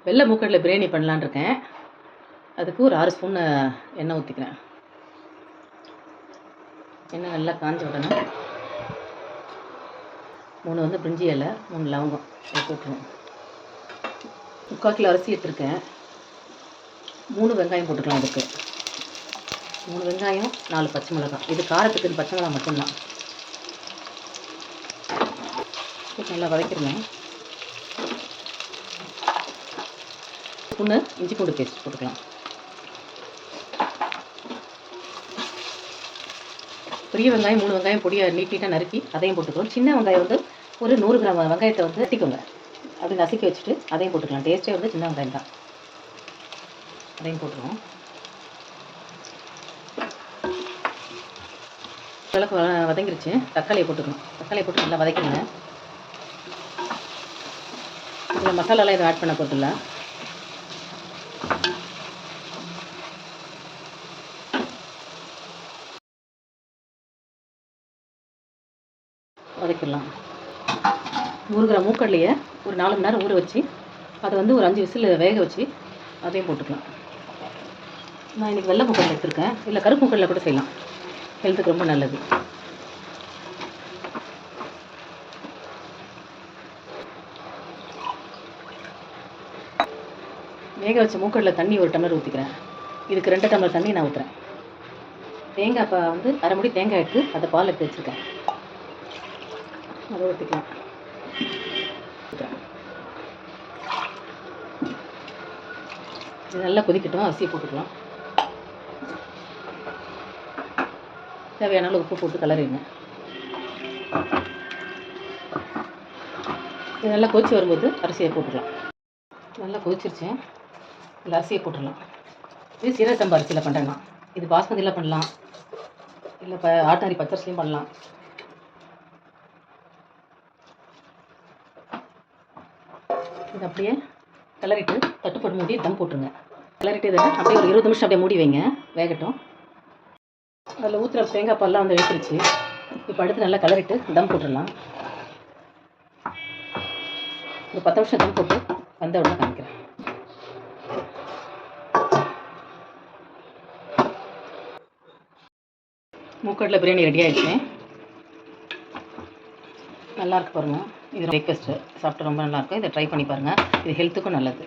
வெள்ளை மூக்கடலை பிரியாணி பண்ணலான்னு இருக்கேன். அதுக்கு ஒரு 6 ஸ்பூன் எண்ணெய் ஊற்றிக்கிறேன். எண்ணெய் நல்லா காஞ்ச உடனே 3 வந்து பிரிஞ்சி இலை, 3 லவங்கம் போட்டுருவோம். 3/4 கிலோ அரிசி எடுத்துருக்கேன். 3 வெங்காயம் போட்டுக்கலாம். அதுக்கு 3 வெங்காயம், 4 பச்சை மிளகாய். இது காரத்துக்கு பச்சை மிளகாய் மட்டும்தான். நல்லா வதக்கிடுங்க. ஸ்பூனு இஞ்சி பூண்டு பேஸ்ட் போட்டுக்கலாம். பெரிய வெங்காயம் 3 வெங்காயம் பொடியை நீட்டாக நறுக்கி அதையும் போட்டுக்கலாம். சின்ன வெங்காயம் வந்து ஒரு 100 கிராம் வெங்காயத்தை வந்து வெட்டிக்கோங்க. அப்படி நசுக்கி வச்சுட்டு அதையும் போட்டுக்கலாம். டேஸ்ட்டே வந்து சின்ன வெங்காயம் தான். அதையும் போட்டுருவோம். அளவுக்கு வதங்கிருச்சு. தக்காளியை போட்டுக்கணும். தக்காளியை போட்டு நல்லா வதக்கிடுங்க. இதில் மசாலாலாம் எதுவும் ஆட் பண்ண போகிறதில்ல. வதக்கிடலாம். 100 கிராம் மூக்கடலையை ஒரு 4 மணி நேரம் ஊற வச்சு அதை வந்து ஒரு 5 விசில் வேக வச்சு அதையும் போட்டுக்கலாம். நான் இன்றைக்கி வெள்ளை மூக்கடலை எடுத்துருக்கேன். இல்லை கருப்பு மூக்கடலை கூட செய்யலாம். ஹெல்த்துக்கு ரொம்ப நல்லது. வேக வச்ச மூக்கடலை தண்ணி 1 டம்ளர் ஊற்றிக்கிறேன். இதுக்கு 2 டம்ளர் தண்ணி நான் ஊற்றுறேன். தேங்காய் வந்து அரை முடி தேங்காய் எடுத்து அதை பால் எடுத்து வச்சுருக்கேன். அதை ஊற்றிக்கலாம். இது நல்லா கொதிக்கட்டும். அரிசியை போட்டுக்கலாம். தேவையான அளவு உப்பு போட்டு கலரிடுங்க. இது நல்லா கொதிச்சு வரும்போது அரிசியை போட்டுக்கலாம். நல்லா கொதிச்சிருச்சேன். இல்லை அரிசியை போட்டுடலாம். இது சீரக சம்பா அரிசியில் பண்ணுறேன்னா, இது பாஸ்மதியில் பண்ணலாம், இல்லை ஆட்டாரி பச்சரிசிலையும் பண்ணலாம். இது அப்படியே கிளறிட்டு தட்டுப்பட்டு மூடி தம் போட்டுருங்க. கிளறிட்டு இதை அப்படியே ஒரு 20 நிமிஷம் அப்படியே மூடி வைங்க, வேகட்டும். அதில் ஊற்றுற தேங்காய் பால்லாம் வந்து எடுத்துருச்சு. இப்போ அடுத்து நல்லா கிளறிட்டு தம் போட்டுடலாம். ஒரு 10 நிமிஷம் தம் போட்டு வந்த உடனே காமிக்கிறேன். மூக்கடலை பிரியாணி ரெடி ஆகிடுச்சு. நல்லாயிருக்கு பாருங்கள். இது பிரேக்ஃபாஸ்ட்டு சாப்பிட்டு ரொம்ப நல்லாயிருக்கும். இதை ட்ரை பண்ணி பாருங்கள். இது ஹெல்த்துக்கும் நல்லது.